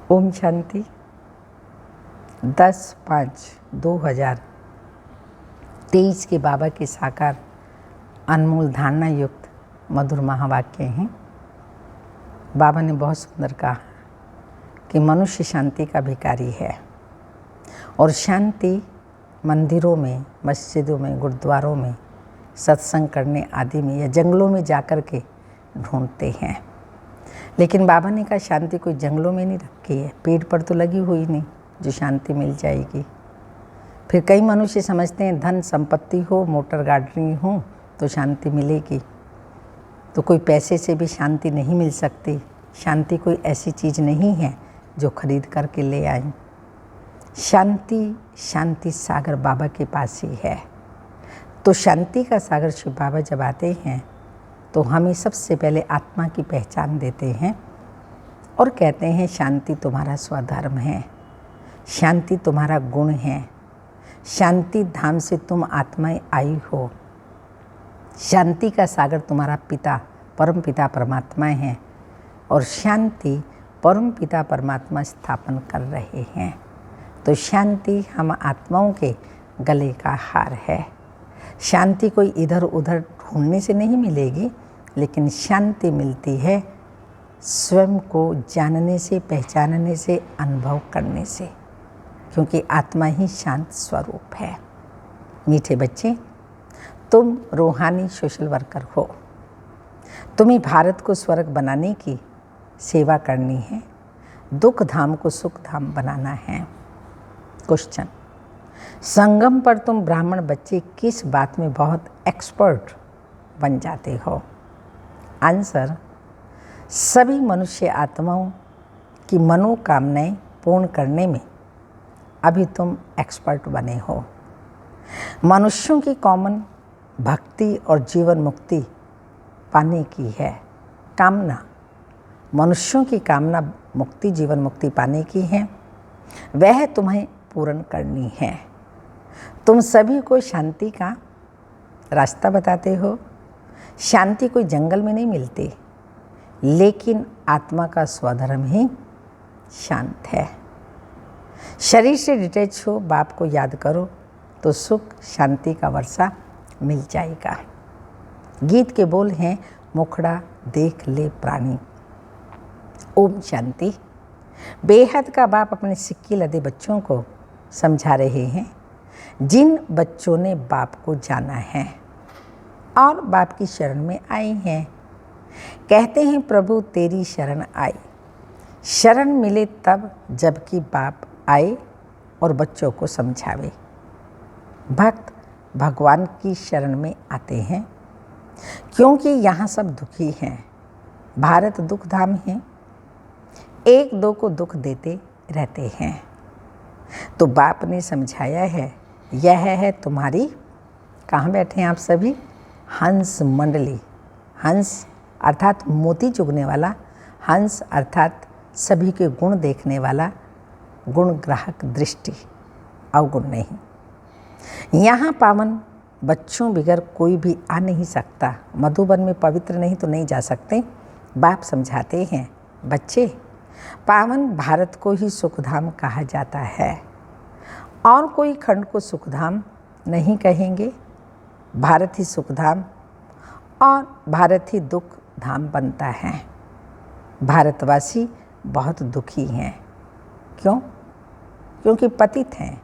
ओम शांति। 10/5/2023 के बाबा के साकार अनमोल धारणा युक्त मधुर महावाक्य हैं। बाबा ने बहुत सुंदर कहा कि मनुष्य शांति का भिखारी है और शांति मंदिरों में, मस्जिदों में, गुरुद्वारों में, सत्संग करने आदि में या जंगलों में जाकर के ढूंढते हैं। लेकिन बाबा ने कहा शांति कोई जंगलों में नहीं रखी है, पेड़ पर तो लगी हुई नहीं जो शांति मिल जाएगी। फिर कई मनुष्य समझते हैं धन संपत्ति हो, मोटर गाड़ी हो तो शांति मिलेगी। तो कोई पैसे से भी शांति नहीं मिल सकती। शांति कोई ऐसी चीज़ नहीं है जो खरीद करके ले आए। शांति सागर बाबा के पास ही है। तो शांति का सागर शिव बाबा जब आते हैं तो हमें सबसे पहले आत्मा की पहचान देते हैं और कहते हैं शांति तुम्हारा स्वधर्म है, शांति तुम्हारा गुण है, शांति धाम से तुम आत्माएं आई हो, शांति का सागर तुम्हारा पिता परम पिता परमात्मा है और शांति परम पिता परमात्मा स्थापन कर रहे हैं। तो शांति हम आत्माओं के गले का हार है। शांति कोई इधर उधर ढूंढने से नहीं मिलेगी, लेकिन शांति मिलती है स्वयं को जानने से, पहचानने से, अनुभव करने से, क्योंकि आत्मा ही शांत स्वरूप है। मीठे बच्चे, तुम रूहानी सोशल वर्कर हो। तुम्हें भारत को स्वर्ग बनाने की सेवा करनी है, दुख धाम को सुख धाम बनाना है। क्वेश्चन, संगम पर तुम ब्राह्मण बच्चे किस बात में बहुत एक्सपर्ट बन जाते हो? आंसर, सभी मनुष्य आत्माओं की मनोकामनाएं पूर्ण करने में अभी तुम एक्सपर्ट बने हो। मनुष्यों की कॉमन भक्ति और जीवन मुक्ति पाने की है कामना। मनुष्यों की कामना मुक्ति, जीवन मुक्ति पाने की है, वह तुम्हें पूर्ण करनी है। तुम सभी को शांति का रास्ता बताते हो। शांति कोई जंगल में नहीं मिलती, लेकिन आत्मा का स्वधर्म ही शांत है। शरीर से डिटैच हो, बाप को याद करो तो सुख शांति का वर्षा मिल जाएगा। गीत के बोल हैं, मुखड़ा देख ले प्राणी। ओम शांति। बेहद का बाप अपने सिक्के लदे बच्चों को समझा रहे हैं, जिन बच्चों ने बाप को जाना है और बाप की शरण में आए हैं। कहते हैं प्रभु तेरी शरण आई। शरण मिले तब जबकि बाप आए और बच्चों को समझावे। भक्त भगवान की शरण में आते हैं क्योंकि यहाँ सब दुखी हैं। भारत दुख धाम है, एक दो को दुख देते रहते हैं। तो बाप ने समझाया है, यह है तुम्हारी, कहाँ बैठे हैं आप सभी? हंस मंडली। हंस अर्थात मोती चुगने वाला, हंस अर्थात सभी के गुण देखने वाला, गुण ग्राहक दृष्टि, अवगुण नहीं। यहाँ पावन बच्चों बिगर कोई भी आ नहीं सकता। मधुबन में पवित्र नहीं तो नहीं जा सकते। बाप समझाते हैं, बच्चे पावन भारत को ही सुखधाम कहा जाता है और कोई खंड को सुखधाम नहीं कहेंगे। भारत ही सुखधाम और भारत ही दुख धाम बनता है। भारतवासी बहुत दुखी हैं। क्यों? क्योंकि पतित हैं।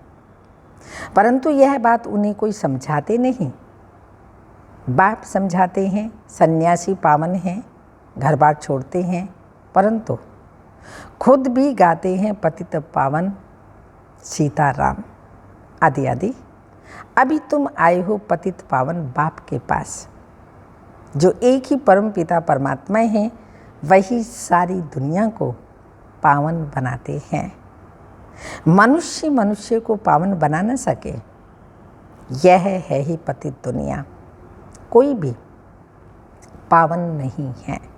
परंतु यह बात उन्हें कोई समझाते नहीं। बाप समझाते हैं, सन्यासी पावन हैं, घर बार छोड़ते हैं, परंतु खुद भी गाते हैं पतित पावन सीताराम आदि आदि। अभी तुम आए हो पतित पावन बाप के पास, जो एक ही परम पिता परमात्मा हैं, वही सारी दुनिया को पावन बनाते हैं। मनुष्य को पावन बना न सके, यह है ही पतित दुनिया। कोई भी पावन नहीं है।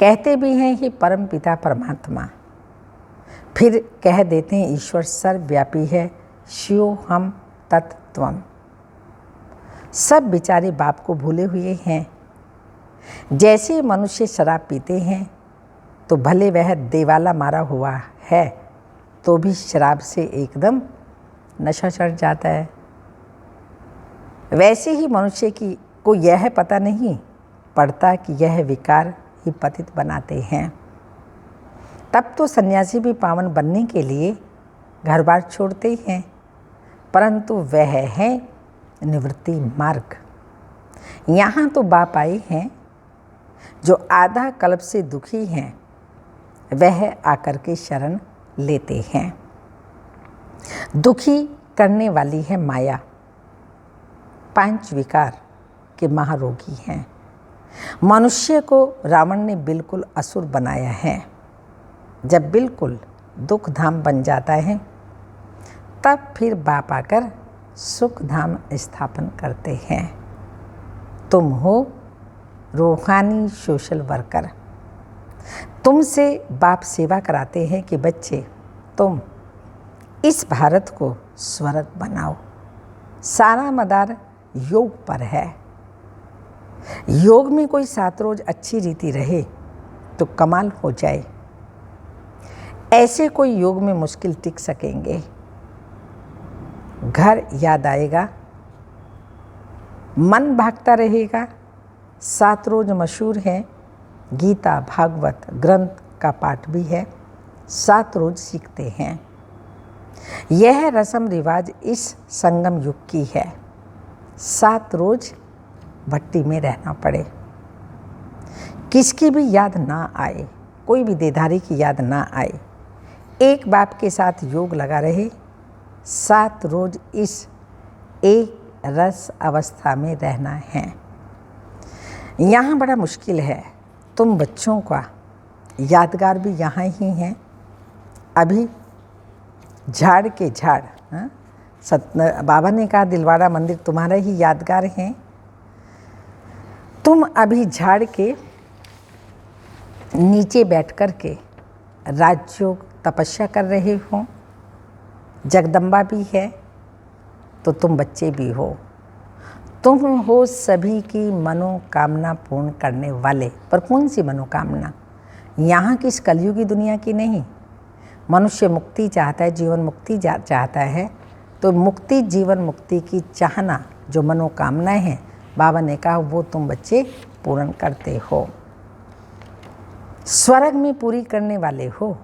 कहते भी हैं कि परम पिता परमात्मा, फिर कह देते हैं ईश्वर सर्वव्यापी है, शिव हम तत्त्वम। सब बेचारे बाप को भूले हुए हैं। जैसे मनुष्य शराब पीते हैं तो भले वह देवाला मारा हुआ है तो भी शराब से एकदम नशा चढ़ जाता है। वैसे ही मनुष्य को यह पता नहीं पड़ता कि यह विकार ही पतित बनाते हैं। तब तो सन्यासी भी पावन बनने के लिए घर बार छोड़ते हैं, परंतु वह है निवृत्ति मार्ग। यहाँ तो बाप आए हैं जो आधा कल्प से दुखी हैं, वह आकर के शरण लेते हैं। दुखी करने वाली है माया, 5 विकार के महारोगी हैं। मनुष्य को रावण ने बिल्कुल असुर बनाया है। जब बिल्कुल दुख धाम बन जाता है तब फिर बाप आकर सुख धाम स्थापन करते हैं। तुम हो रूहानी सोशल वर्कर। तुमसे बाप सेवा कराते हैं कि बच्चे तुम इस भारत को स्वर्ग बनाओ। सारा मदार योग पर है। योग में कोई 7 रोज अच्छी रीति रहे तो कमाल हो जाए। ऐसे कोई योग में मुश्किल टिक सकेंगे। घर याद आएगा, मन भागता रहेगा। 7 रोज मशहूर है। गीता भागवत ग्रंथ का पाठ भी है। 7 रोज सीखते हैं। यह रस्म रिवाज इस संगम युग की है। 7 रोज भट्टी में रहना पड़े, किसकी भी याद ना आए, कोई भी देधारी की याद ना आए, एक बाप के साथ योग लगा रहे। 7 रोज इस एक रस अवस्था में रहना है। यहाँ बड़ा मुश्किल है। तुम बच्चों का यादगार भी यहाँ ही है। अभी झाड़ के झाड़, बाबा ने कहा दिलवाड़ा मंदिर तुम्हारा ही यादगार है। तुम अभी झाड़ के नीचे बैठ कर के राजयोग तपस्या कर रहे हो। जगदम्बा भी है तो तुम बच्चे भी हो। तुम हो सभी की मनोकामना पूर्ण करने वाले। पर कौन सी मनोकामना? यहाँ की इस कलयुगी दुनिया की नहीं। मनुष्य मुक्ति चाहता है, जीवन मुक्ति चाहता है, तो मुक्ति जीवन मुक्ति की चाहना जो मनोकामनाएं हैं, बाबा ने कहा वो तुम बच्चे पूर्ण करते हो। स्वर्ग में पूरी करने वाले हो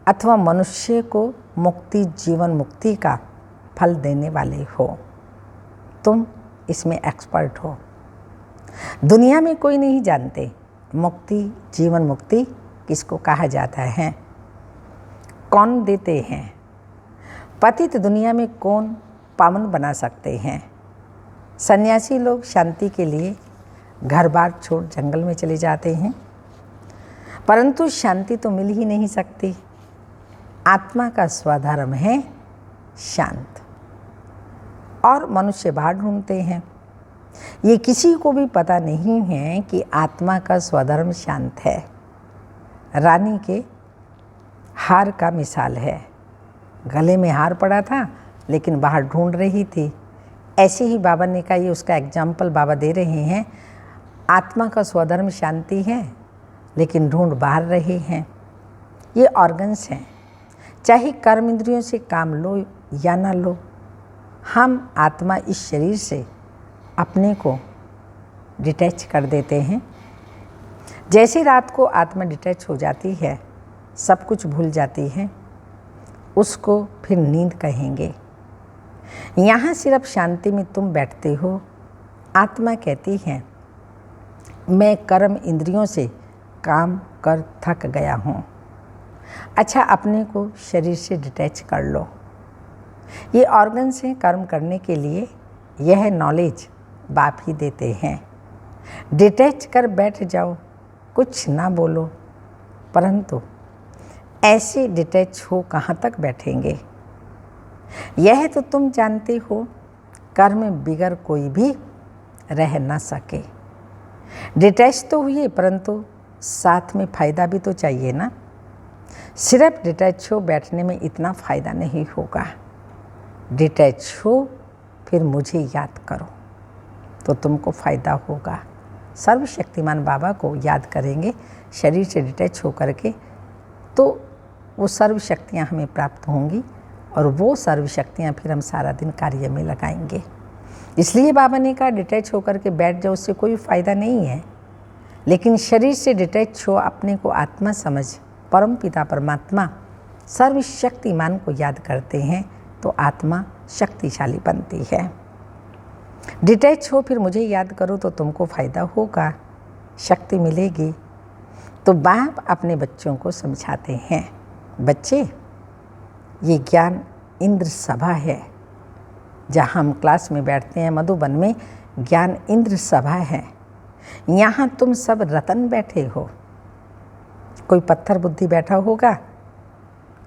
अथवा मनुष्य को मुक्ति जीवन मुक्ति का फल देने वाले हो। तुम इसमें एक्सपर्ट हो। दुनिया में कोई नहीं जानते मुक्ति जीवन मुक्ति किसको कहा जाता है, कौन देते हैं। पतित दुनिया में कौन पावन बना सकते हैं। सन्यासी लोग शांति के लिए घर बार छोड़ जंगल में चले जाते हैं, परंतु शांति तो मिल ही नहीं सकती। आत्मा का स्वधर्म है शांत, और मनुष्य बाहर ढूंढते हैं। ये किसी को भी पता नहीं है कि आत्मा का स्वधर्म शांत है। रानी के हार का मिसाल है। गले में हार पड़ा था लेकिन बाहर ढूंढ रही थी। ऐसे ही बाबा ने कहा, ये उसका एग्जाम्पल बाबा दे रहे हैं। आत्मा का स्वधर्म शांति है लेकिन ढूंढ बाहर रहे हैं। ये ऑर्गन्स हैं, चाहे कर्म इंद्रियों से काम लो या ना लो, हम आत्मा इस शरीर से अपने को डिटैच कर देते हैं। जैसे रात को आत्मा डिटैच हो जाती है, सब कुछ भूल जाती है, उसको फिर नींद कहेंगे। यहाँ सिर्फ शांति में तुम बैठते हो। आत्मा कहती है मैं कर्म इंद्रियों से काम कर थक गया हूँ। अच्छा, अपने को शरीर से डिटैच कर लो। ये ऑर्गन्स हैं कर्म करने के लिए। यह नॉलेज बाप ही देते हैं। डिटैच कर बैठ जाओ, कुछ ना बोलो, परंतु ऐसे डिटैच हो कहाँ तक बैठेंगे। यह तो तुम जानते हो, कर्म बिगर कोई भी रह ना सके। डिटैच तो हुए, परंतु साथ में फ़ायदा भी तो चाहिए ना। सिर्फ डिटैच हो बैठने में इतना फ़ायदा नहीं होगा। डिटैच हो फिर मुझे याद करो तो तुमको फ़ायदा होगा। सर्वशक्तिमान बाबा को याद करेंगे, शरीर से डिटैच होकर के तो वो सर्व शक्तियाँ हमें प्राप्त होंगी और वो सर्व शक्तियाँ फिर हम सारा दिन कार्य में लगाएंगे। इसलिए बाबा ने कहा डिटैच होकर के बैठ जाओ, उससे कोई फ़ायदा नहीं है। लेकिन शरीर से डिटैच हो, अपने को आत्मा समझ, परम पिता परमात्मा सर्वशक्तिमान को याद करते हैं तो आत्मा शक्तिशाली बनती है। डिटैच हो फिर मुझे याद करो तो तुमको फ़ायदा होगा, शक्ति मिलेगी। तो बाप अपने बच्चों को समझाते हैं, बच्चे ये ज्ञान इंद्र सभा है। जहाँ हम क्लास में बैठते हैं मधुबन में, ज्ञान इंद्र सभा है। यहाँ तुम सब रतन बैठे हो। कोई पत्थर बुद्धि बैठा होगा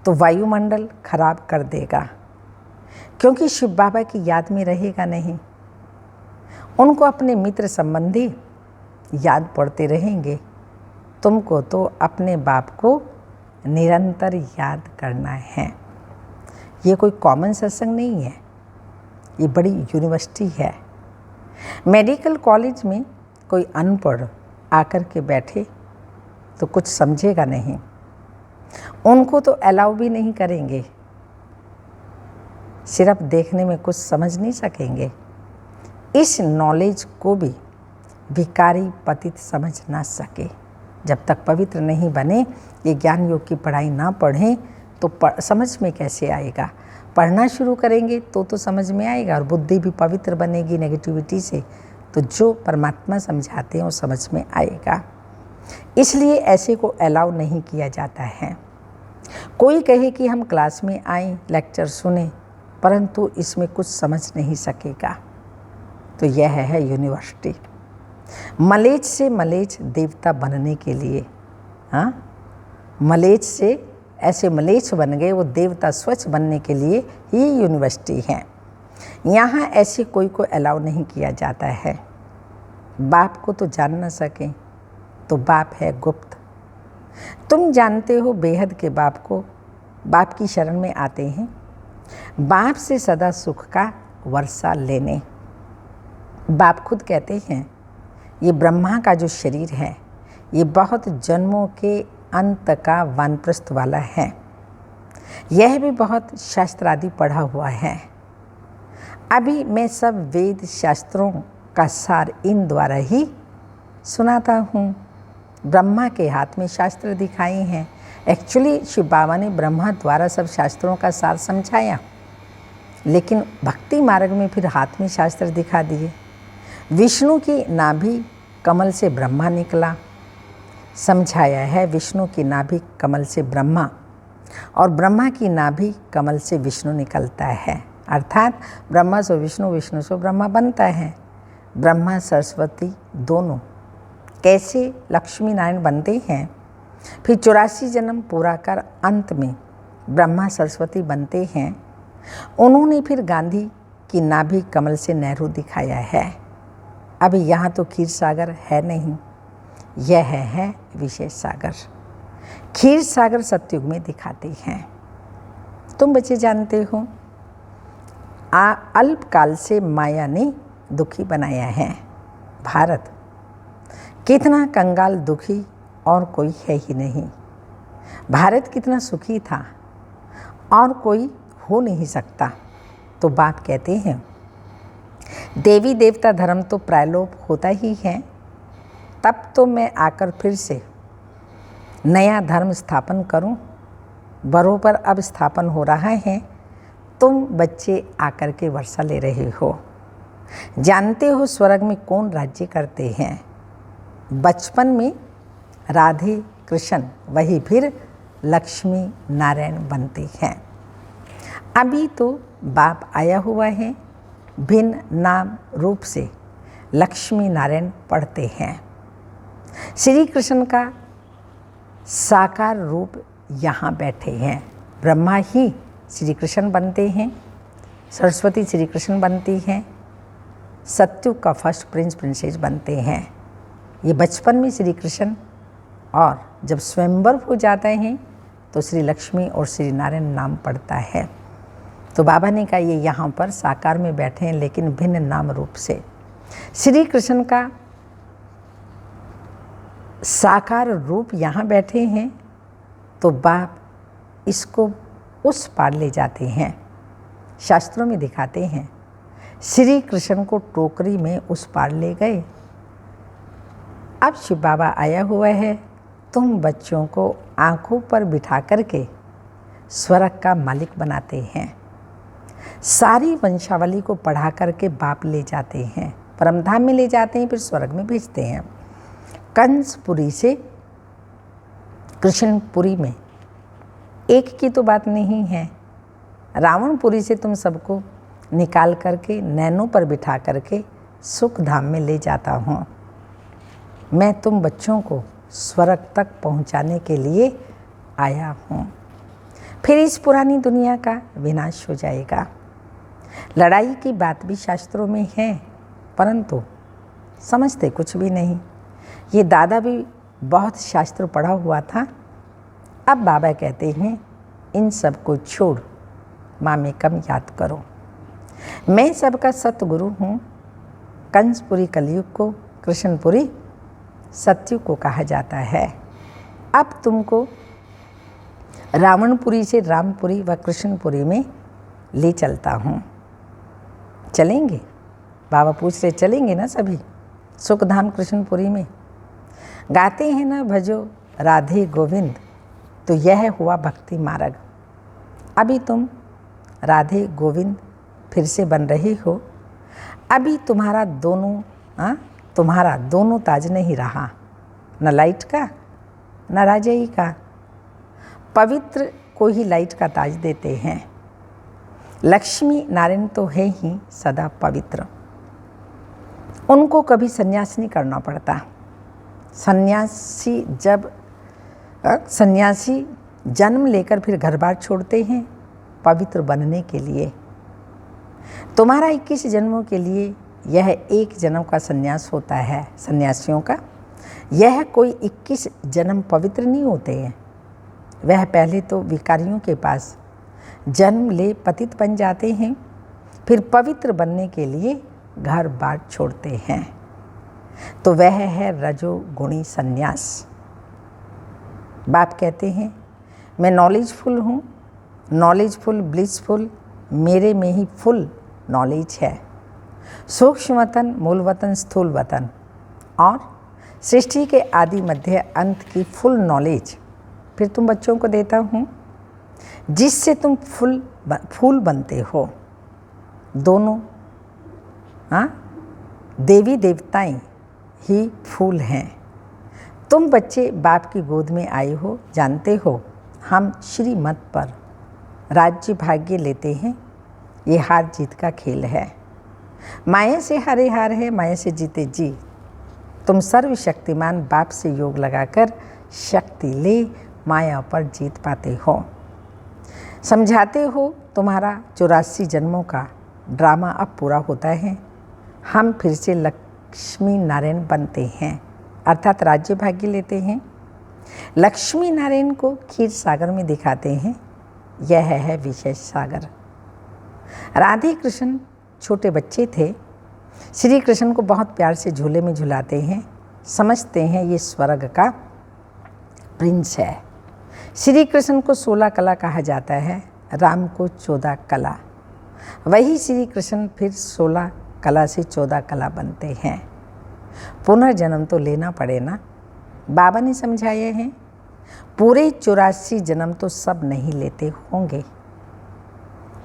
तो वायुमंडल खराब कर देगा, क्योंकि शिव बाबा की याद में रहेगा नहीं। उनको अपने मित्र संबंधी याद पड़ते रहेंगे। तुमको तो अपने बाप को निरंतर याद करना है। ये कोई कॉमन सत्संग नहीं है, ये बड़ी यूनिवर्सिटी है। मेडिकल कॉलेज में कोई अनपढ़ आकर के बैठे तो कुछ समझेगा नहीं, उनको तो अलाउ भी नहीं करेंगे, सिर्फ देखने में कुछ समझ नहीं सकेंगे। इस नॉलेज को भी भिखारी पतित समझ ना सके। जब तक पवित्र नहीं बने, ये ज्ञान योग की पढ़ाई ना पढ़ें तो समझ में कैसे आएगा। पढ़ना शुरू करेंगे तो समझ में आएगा और बुद्धि भी पवित्र बनेगी नेगेटिविटी से, तो जो परमात्मा समझाते हैं वो समझ में आएगा। इसलिए ऐसे को अलाउ नहीं किया जाता है। कोई कहे कि हम क्लास में आए, लेक्चर सुने, परंतु इसमें कुछ समझ नहीं सकेगा, तो यह है यूनिवर्सिटी। मलेच्छ से मलेच्छ देवता बनने के लिए, मलेच्छ से ऐसे मलेच्छ बन गए, वो देवता स्वच्छ बनने के लिए ही यूनिवर्सिटी है। यहाँ ऐसे कोई को अलाउ नहीं किया जाता है। बाप को तो जान न सके तो बाप है गुप्त। तुम जानते हो बेहद के बाप को, बाप की शरण में आते हैं, बाप से सदा सुख का वर्षा लेने। बाप खुद कहते हैं ये ब्रह्मा का जो शरीर है ये बहुत जन्मों के अंत का वानप्रस्थ वाला है। यह भी बहुत शास्त्र आदि पढ़ा हुआ है। अभी मैं सब वेद शास्त्रों का सार इन द्वारा ही सुनाता हूँ। ब्रह्मा के हाथ में शास्त्र दिखाए हैं। एक्चुअली शिव बाबा ने ब्रह्मा द्वारा सब शास्त्रों का सार समझाया, लेकिन भक्ति मार्ग में फिर हाथ में शास्त्र दिखा दिए। विष्णु की नाभि कमल से ब्रह्मा निकला, समझाया है विष्णु की नाभि कमल से ब्रह्मा, और ब्रह्मा की नाभि कमल से विष्णु निकलता है। अर्थात ब्रह्मा से विष्णु, विष्णु से ब्रह्मा बनता है। ब्रह्मा सरस्वती दोनों कैसे लक्ष्मी नारायण बनते हैं, फिर 84 जन्म पूरा कर अंत में ब्रह्मा सरस्वती बनते हैं। उन्होंने फिर गांधी की नाभि कमल से नेहरू दिखाया है। अभी यहाँ तो क्षीर सागर है नहीं, यह है विशेष सागर। क्षीर सागर सतयुग में दिखाते हैं। तुम बच्चे जानते हो अल्पकाल से माया ने दुखी बनाया है भारत। कितना कंगाल दुखी और कोई है ही नहीं। भारत कितना सुखी था और कोई हो नहीं सकता। तो बाप कहते हैं देवी देवता धर्म तो प्रायलोप होता ही है, तब तो मैं आकर फिर से नया धर्म स्थापन करूं। बरोबर अब स्थापन हो रहा है। तुम बच्चे आकर के वर्षा ले रहे हो। जानते हो स्वर्ग में कौन राज्य करते हैं? बचपन में राधे कृष्ण, वही फिर लक्ष्मी नारायण बनते हैं। अभी तो बाप आया हुआ है, भिन्न नाम रूप से लक्ष्मी नारायण पढ़ते हैं। श्री कृष्ण का साकार रूप यहाँ बैठे हैं। ब्रह्मा ही श्री कृष्ण बनते हैं, सरस्वती श्री कृष्ण बनती हैं, सत्युग का फर्स्ट प्रिंस प्रिंसेस बनते हैं। ये बचपन में श्री कृष्ण, और जब स्वयंवर हो जाते हैं तो श्री लक्ष्मी और श्री नारायण नाम पड़ता है। तो बाबा ने कहा ये यहाँ पर साकार में बैठे हैं, लेकिन भिन्न नाम रूप से। श्री कृष्ण का साकार रूप यहाँ बैठे हैं तो बाप इसको उस पार ले जाते हैं। शास्त्रों में दिखाते हैं श्री कृष्ण को टोकरी में उस पार ले गए। अब शिव बाबा आया हुआ है, तुम बच्चों को आंखों पर बिठा करके स्वर्ग का मालिक बनाते हैं। सारी वंशावली को पढ़ा करके बाप ले जाते हैं, परमधाम में ले जाते हैं, फिर स्वर्ग में भेजते हैं। कंसपुरी से कृष्णपुरी में एक की तो बात नहीं है। रावणपुरी से तुम सबको निकाल करके नैनों पर बिठा करके सुख धाम में ले जाता हूँ। मैं तुम बच्चों को स्वर्ग तक पहुँचाने के लिए आया हूँ। फिर इस पुरानी दुनिया का विनाश हो जाएगा। लड़ाई की बात भी शास्त्रों में है, परंतु समझते कुछ भी नहीं। ये दादा भी बहुत शास्त्र पढ़ा हुआ था। अब बाबा कहते हैं इन सब को छोड़ माँ कम याद करो। मैं सबका सतगुरु हूँ। कंसपुरी कलयुग को, कृष्णपुरी सत्युग को कहा जाता है। अब तुमको रावणपुरी से रामपुरी व कृष्णपुरी में ले चलता हूँ। चलेंगे? बाबा पूछ रहे चलेंगे ना सभी सुखधाम कृष्णपुरी में? गाते हैं ना भजो राधे गोविंद, तो यह हुआ भक्ति मार्ग। अभी तुम राधे गोविंद फिर से बन रहे हो। अभी तुम्हारा दोनों ताज नहीं रहा, न लाइट का न राजाई का। पवित्र को ही लाइट का ताज देते हैं। लक्ष्मी नारायण तो है ही सदा पवित्र, उनको कभी संन्यास नहीं करना पड़ता। सन्यासी जन्म लेकर फिर घर बार छोड़ते हैं पवित्र बनने के लिए। तुम्हारा 21 जन्मों के लिए यह एक जन्म का संन्यास होता है सन्यासियों का। यह कोई 21 जन्म पवित्र नहीं होते हैं। वह पहले तो विकारियों के पास जन्म ले पतित बन जाते हैं, फिर पवित्र बनने के लिए घर बार छोड़ते हैं। तो वह है रजोगुणी संन्यास। बाप कहते हैं मैं नॉलेजफुल हूँ, नॉलेजफुल ब्लिसफुल, मेरे में ही फुल नॉलेज है। सूक्ष्म वतन, मूल वतन, स्थूल वतन और सृष्टि के आदि मध्य अंत की फुल नॉलेज फिर तुम बच्चों को देता हूँ, जिससे तुम फूल बनते हो। दोनों देवी देवताएं ही फूल हैं। तुम बच्चे बाप की गोद में आए हो, जानते हो हम श्रीमत पर राज्य भाग्य लेते हैं। ये हार जीत का खेल है। माया से हारे हार है, माया से जीते जी। तुम सर्वशक्तिमान बाप से योग लगाकर शक्ति ले माया पर जीत पाते हो। समझाते हो तुम्हारा 84 जन्मों का ड्रामा अब पूरा होता है। हम फिर से लक्ष्मी नारायण बनते हैं, अर्थात राज्य भाग्य लेते हैं। लक्ष्मी नारायण को क्षीर सागर में दिखाते हैं। यह है विशेष सागर। राधे कृष्ण छोटे बच्चे थे, श्री कृष्ण को बहुत प्यार से झूले में झुलाते हैं। समझते हैं ये स्वर्ग का प्रिंस है। श्री कृष्ण को 16 कला कहा जाता है, राम को 14 कला। वही श्री कृष्ण फिर 16 कला से 14 कला बनते हैं। पुनर्जन्म तो लेना पड़े ना। बाबा ने समझाए हैं पूरे 84 जन्म तो सब नहीं लेते होंगे,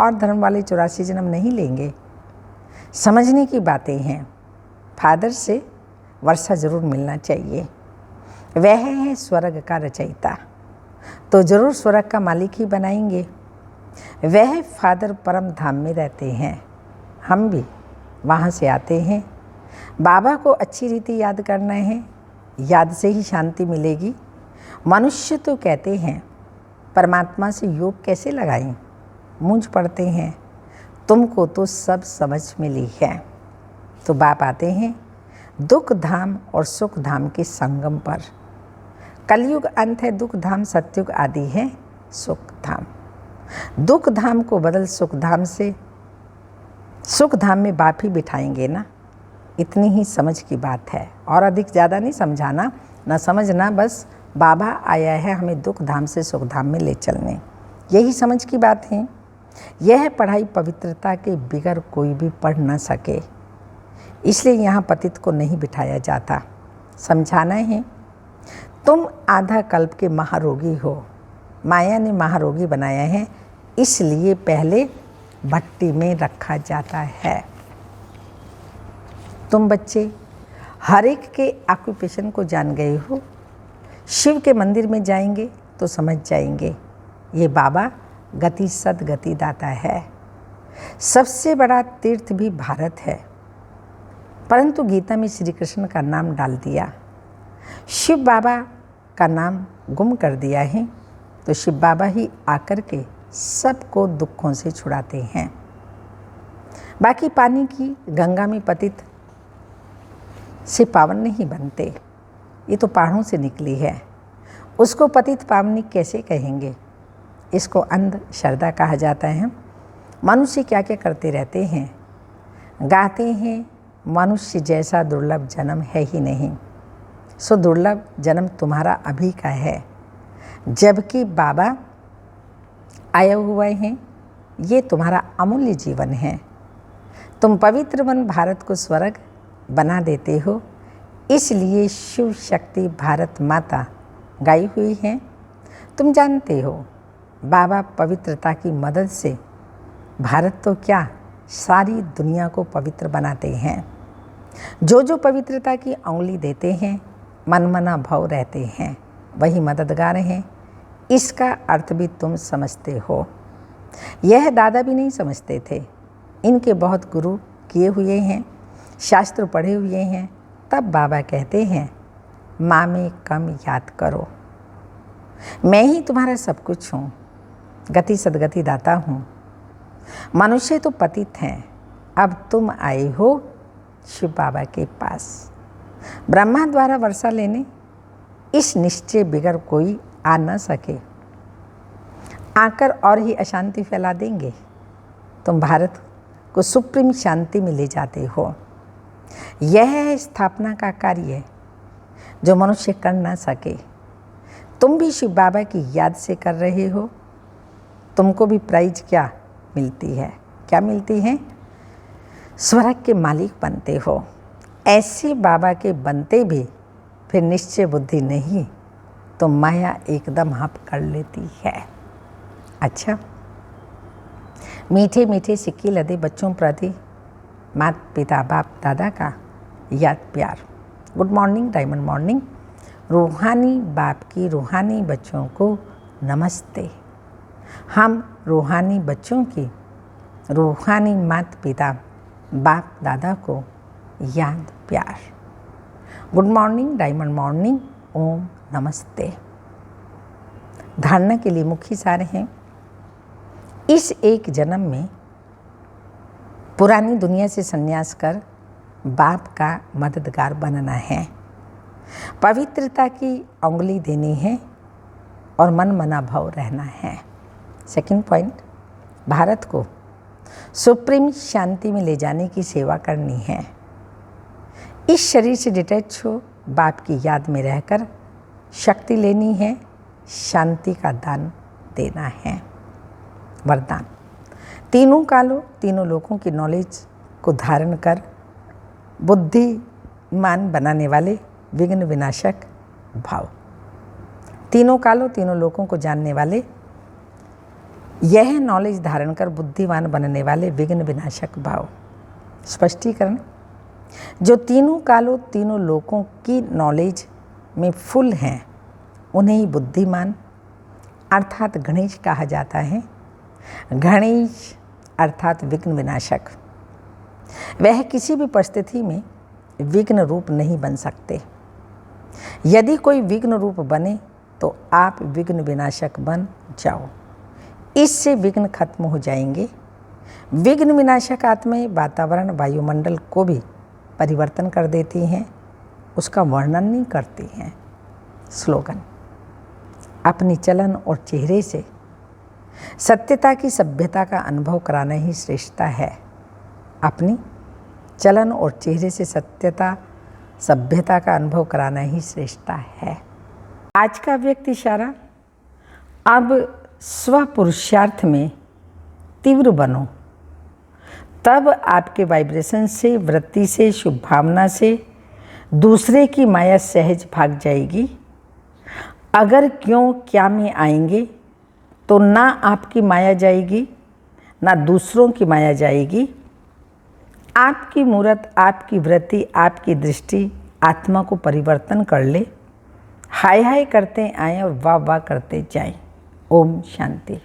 और धर्म वाले 84 जन्म नहीं लेंगे। समझने की बातें हैं। फादर से वर्षा जरूर मिलना चाहिए। वह है स्वर्ग का रचयिता, तो जरूर स्वर्ग का मालिक ही बनाएंगे। वह फादर परम धाम में रहते हैं, हम भी वहाँ से आते हैं। बाबा को अच्छी रीति याद करना है, याद से ही शांति मिलेगी। मनुष्य तो कहते हैं परमात्मा से योग कैसे लगाएं, मूंझ पड़ते हैं। तुमको तो सब समझ मिली है। तो बाप आते हैं दुख धाम और सुख धाम के संगम पर। कलयुग अंत है, दुख धाम सतयुग आदि है सुख धाम। दुख धाम को बदल सुख धाम से, सुख धाम में बाप ही बिठाएंगे ना। इतनी ही समझ की बात है, और अधिक ज़्यादा नहीं समझाना, ना समझना, बस बाबा आया है हमें दुख धाम से सुख धाम में ले चलने। यही समझ की बात है। यह पढ़ाई पवित्रता के बिगर कोई भी पढ़ न सके, इसलिए यहाँ पतित को नहीं बिठाया जाता। समझाना है, तुम आधा कल्प के महारोगी हो। माया ने महारोगी बनाया है, इसलिए पहले भट्टी में रखा जाता है। तुम बच्चे हर एक के ऑक्यूपेशन को जान गए हो। शिव के मंदिर में जाएंगे तो समझ जाएंगे, ये बाबा गति सदगति दाता है। सबसे बड़ा तीर्थ भी भारत है, परंतु गीता में श्री कृष्ण का नाम डाल दिया, शिव बाबा का नाम गुम कर दिया है, तो शिव बाबा ही आकर के सबको दुखों से छुड़ाते हैं। बाकी पानी की गंगा में पतित से पावन नहीं बनते, ये तो पहाड़ों से निकली है, उसको पतित पावनी कैसे कहेंगे? इसको अंधश्रद्धा कहा जाता है। मनुष्य क्या क्या करते रहते हैं, गाते हैं मनुष्य जैसा दुर्लभ जन्म है ही नहीं। सो दुर्लभ जन्म तुम्हारा अभी का है, जबकि बाबा आए हुए हैं, ये तुम्हारा अमूल्य जीवन है। तुम पवित्र वन भारत को स्वर्ग बना देते हो, इसलिए शिव शक्ति भारत माता गाई हुई है। तुम जानते हो बाबा पवित्रता की मदद से भारत तो क्या सारी दुनिया को पवित्र बनाते हैं। जो जो पवित्रता की उंगली देते हैं, मनमना भाव रहते हैं, वही मददगार हैं। इसका अर्थ भी तुम समझते हो। यह दादा भी नहीं समझते थे, इनके बहुत गुरु किए हुए हैं, शास्त्र पढ़े हुए हैं, तब बाबा कहते हैं माँ में कम याद करो, मैं ही तुम्हारा सब कुछ हूँ, गति सदगति दाता हूँ। मनुष्य तो पतित हैं, अब तुम आए हो शिव बाबा के पास ब्रह्मा द्वारा वर्षा लेने, इस निश्चय बिगर कोई आ न सके। आकर और ही अशांति फैला देंगे। तुम भारत को सुप्रीम शांति में ले जाते हो। यह है स्थापना का कार्य जो मनुष्य कर न सके। तुम भी शिव बाबा की याद से कर रहे हो। तुमको भी प्राइज क्या मिलती है? क्या मिलती है? स्वर्ग के मालिक बनते हो। ऐसे बाबा के बनते भी फिर निश्चय बुद्धि नहीं तो माया एकदम हप कर लेती है। अच्छा, मीठे मीठे सिक्के लदे बच्चों प्रति माता पिता बाप दादा का याद प्यार। Good morning, diamond morning. रूहानी बाप की रूहानी बच्चों को नमस्ते। हम रूहानी बच्चों की रूहानी माता पिता बाप दादा को याद प्यार। Good morning, diamond morning. ओम नमस्ते। धारणा के लिए मुख्य सार हैं, इस एक जन्म में पुरानी दुनिया से संन्यास कर बाप का मददगार बनना है, पवित्रता की उंगली देनी है और मन मना भाव रहना है। सेकंड पॉइंट, भारत को सुप्रीम शांति में ले जाने की सेवा करनी है। इस शरीर से डिटैच हो बाप की याद में रहकर शक्ति लेनी है, शांति का दान देना है। वरदान, तीनों कालों तीनों लोगों की नॉलेज को धारण कर बुद्धिमान बनाने वाले विघ्न विनाशक भाव। तीनों कालों तीनों लोगों को जानने वाले, यह नॉलेज धारण कर बुद्धिमान बनने वाले विघ्न विनाशक भाव। स्पष्टीकरण, जो तीनों कालों तीनों लोगों की नॉलेज में फुल हैं उन्हें ही बुद्धिमान अर्थात गणेश कहा जाता है। गणेश अर्थात विघ्न विनाशक। वह किसी भी परिस्थिति में विघ्न रूप नहीं बन सकते। यदि कोई विघ्न रूप बने तो आप विघ्न विनाशक बन जाओ, इससे विघ्न खत्म हो जाएंगे। विघ्न विनाशक आत्माएं वातावरण वायुमंडल को भी परिवर्तन कर देती हैं, उसका वर्णन नहीं करती हैं। स्लोगन, अपनी चलन और चेहरे से सत्यता की सभ्यता का अनुभव कराना ही श्रेष्ठता है। अपनी चलन और चेहरे से सत्यता सभ्यता का अनुभव कराना ही श्रेष्ठता है। आज का व्यक्ति इशारा, अब स्व पुरुषार्थ में तीव्र बनो, तब आपके वाइब्रेशन से, वृत्ति से, शुभ भावना से दूसरे की माया सहज भाग जाएगी। अगर क्यों क्या में आएंगे तो ना आपकी माया जाएगी ना दूसरों की माया जाएगी। आपकी मूर्त, आपकी वृत्ति, आपकी दृष्टि आत्मा को परिवर्तन कर ले। हाय हाय करते आएँ और वाह वाह करते जाएं। ओम शांति।